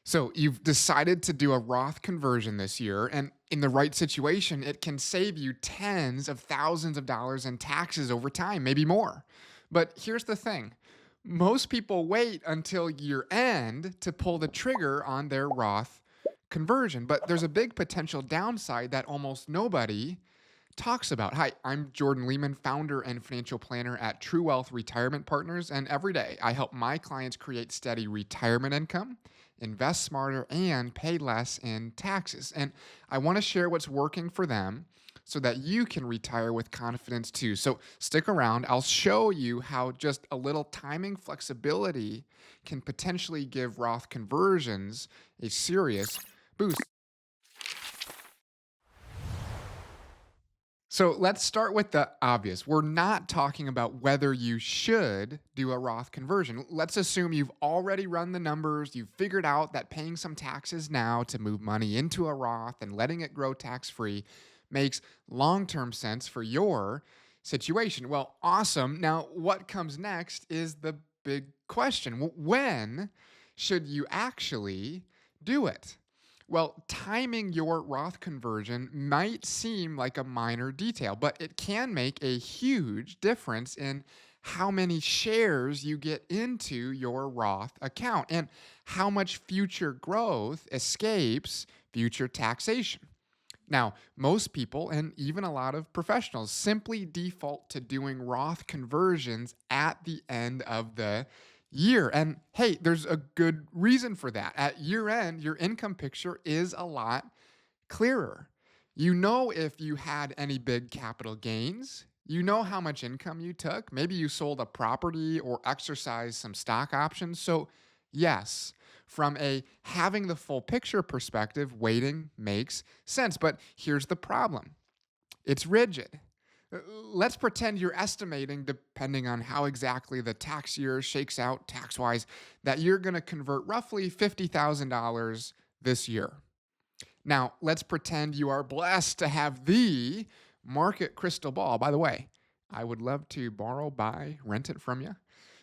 So you've decided to do a Roth conversion this year, and in the right situation, it can save you tens of thousands of dollars in taxes over time, maybe more. But here's the thing: most people wait until year end to pull the trigger on their Roth conversion. But there's a big potential downside that almost nobody talks about. Hi, I'm Jordan Lehman, founder and financial planner at True Wealth Retirement Partners. And every day I help my clients create steady retirement income, invest smarter, and pay less in taxes. And I want to share what's working for them so that you can retire with confidence too. So stick around. I'll show you how just a little timing flexibility can potentially give Roth conversions a serious boost. So let's start with the obvious. We're not talking about whether you should do a Roth conversion. Let's assume you've already run the numbers, you've figured out that paying some taxes now to move money into a Roth and letting it grow tax free makes long term sense for your situation. Well, awesome. Now, what comes next is the big question: when should you actually do it? Well, timing your Roth conversion might seem like a minor detail, but it can make a huge difference in how many shares you get into your Roth account and how much future growth escapes future taxation. Now, most people and even a lot of professionals simply default to doing Roth conversions at the end of the year. And hey, there's a good reason for that. At year end, your income picture is a lot clearer. You know if you had any big capital gains. You know how much income you took. Maybe you sold a property or exercised some stock options. So, yes, from a having the full picture perspective, waiting makes sense. But here's the problem: it's rigid. Let's pretend you're estimating, depending on how exactly the tax year shakes out tax wise, that you're going to convert roughly $50,000 this year. Now, let's pretend you are blessed to have the market crystal ball. By the way, I would love to borrow, buy, rent it from you.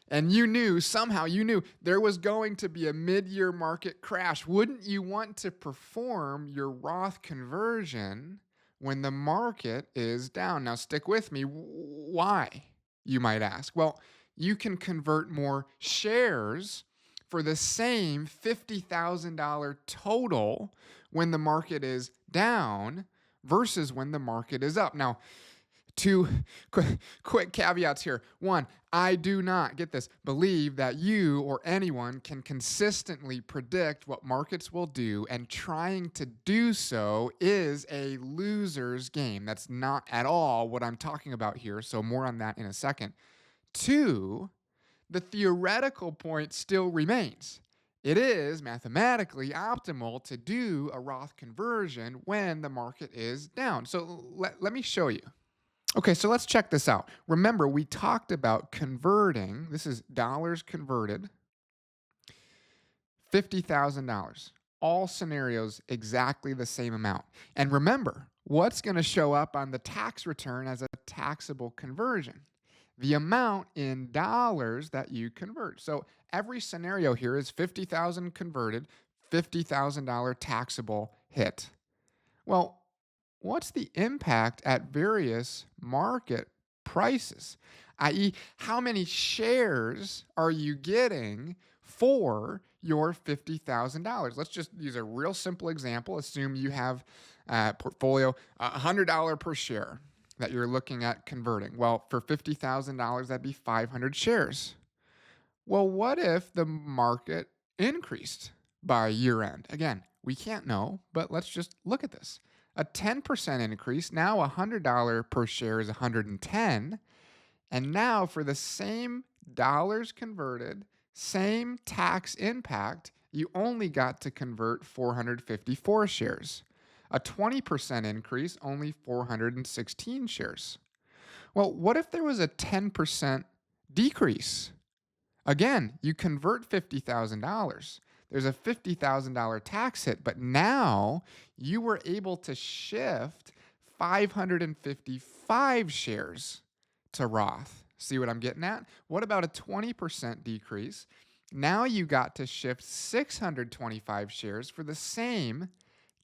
And you knew, somehow you knew there was going to be a mid year market crash. Wouldn't you want to perform your Roth conversion when the market is down? Now, stick with me. Why, you might ask? Well, you can convert more shares for the same $50,000 total when the market is down versus when the market is up. Now, two quick caveats here. One, I do not, get this, believe that you or anyone can consistently predict what markets will do, and trying to do so is a loser's game. That's not at all what I'm talking about here. So, more on that in a second. Two, the theoretical point still remains. It is mathematically optimal to do a Roth conversion when the market is down. So let me show you. Okay, so let's check this out. Remember, we talked about converting, this is dollars converted, $50,000. All scenarios exactly the same amount. And remember, what's going to show up on the tax return as a taxable conversion? The amount in dollars that you convert. So every scenario here is 50,000 converted, $50,000 taxable hit. Well, what's the impact at various market prices? I.e., how many shares are you getting for your $50,000? Let's just use a real simple example. Assume you have a portfolio, $100 per share that you're looking at converting. Well, for $50,000, that'd be 500 shares. Well, what if the market increased by year end? Again, we can't know, but let's just look at this. A 10% increase, now $100 per share is 110. And now for the same dollars converted, same tax impact, you only got to convert 454 shares. A 20% increase, only 416 shares. Well, what if there was a 10% decrease? Again, you convert $50,000. There's a $50,000 tax hit, but now you were able to shift 555 shares to Roth. See what I'm getting at? What about a 20% decrease? Now you got to shift 625 shares for the same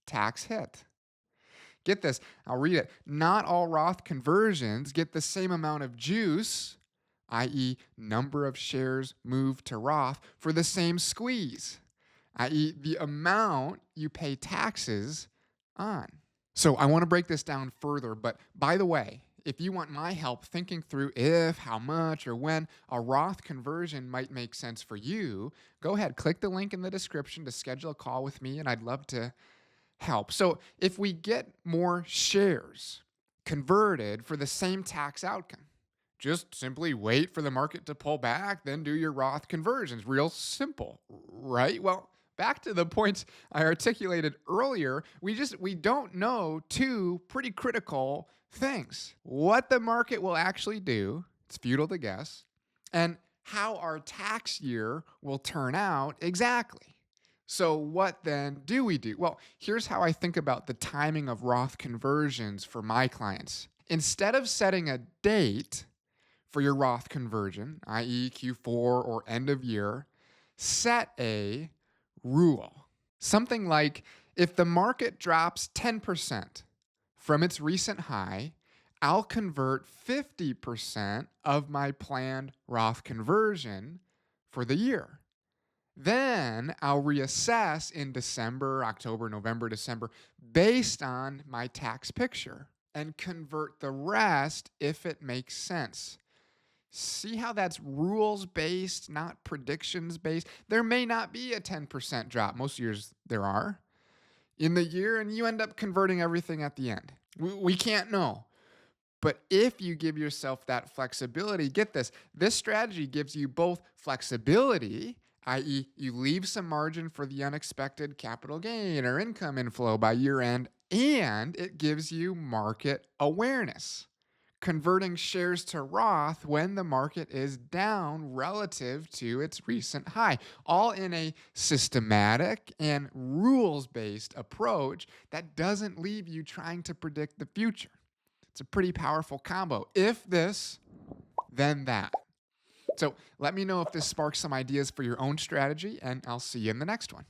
tax hit. Get this, I'll read it. Not all Roth conversions get the same amount of juice, i.e., number of shares moved to Roth, for the same squeeze, i.e., the amount you pay taxes on. So I want to break this down further, but by the way, if you want my help thinking through if, how much, or when a Roth conversion might make sense for you, go ahead, click the link in the description to schedule a call with me, and I'd love to help. So if we get more shares converted for the same tax outcome, just simply wait for the market to pull back, then do your Roth conversions. Real simple, right? Well, back to the points I articulated earlier, we don't know two pretty critical things. What the market will actually do, it's futile to guess, and how our tax year will turn out exactly. So what then do we do? Well, here's how I think about the timing of Roth conversions for my clients. Instead of setting a date for your Roth conversion, i.e., Q4 or end of year, set a rule. Something like if the market drops 10% from its recent high, I'll convert 50% of my planned Roth conversion for the year. Then I'll reassess in December, October, November, December, based on my tax picture and convert the rest if it makes sense. See how that's rules based, not predictions based? There may not be a 10% drop. Most years there are in the year, and you end up converting everything at the end. We can't know. But if you give yourself that flexibility, get this strategy gives you both flexibility, i.e., you leave some margin for the unexpected capital gain or income inflow by year end, and it gives you market awareness, converting shares to Roth when the market is down relative to its recent high, all in a systematic and rules-based approach that doesn't leave you trying to predict the future. It's a pretty powerful combo. If this, then that. So let me know if this sparks some ideas for your own strategy, and I'll see you in the next one.